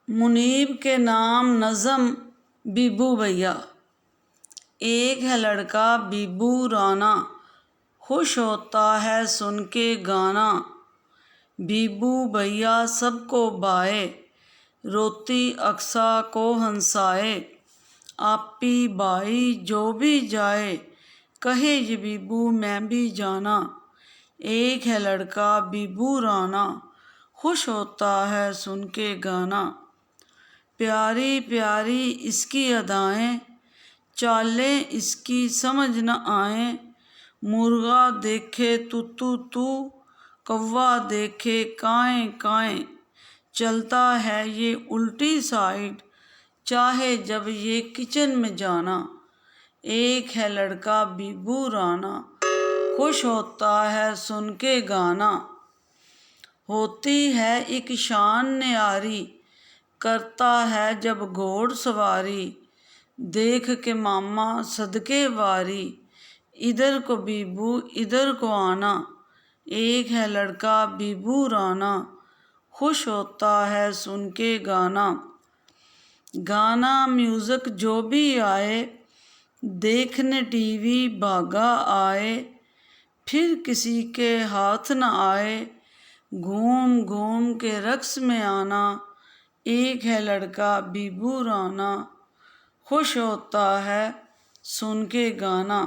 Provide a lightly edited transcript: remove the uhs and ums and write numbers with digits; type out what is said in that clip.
मुनीब के नाम नज़म बीबू भैया। एक है लड़का बीबू राना, खुश होता है सुन के गाना। बीबू भैया सबको बाए, रोती अक्सा को हंसाए। आपी भाई जो भी जाए, कहे ये बीबू मैं भी जाना। एक है लड़का बीबू राना, खुश होता है सुन के गाना। प्यारी प्यारी इसकी अदाएं, चालें इसकी समझ न आए। मुर्गा देखे तू तू तू, कौवा देखे काएं काएं। चलता है ये उल्टी साइड, चाहे जब ये किचन में जाना। एक है लड़का बीबू राना, खुश होता है सुन के गाना। होती है एक शान न्यारी, करता है जब घोड़ सवारी। देख के मामा सदके वारी, इधर को बीबू इधर को आना। एक है लड़का बीबू राना, खुश होता है सुन के गाना। गाना म्यूज़िक जो भी आए, देखने टीवी भागा आए। फिर किसी के हाथ न आए, घूम घूम के रक्स में आना। एक है लड़का बीबू राना, खुश होता है सुन के गाना।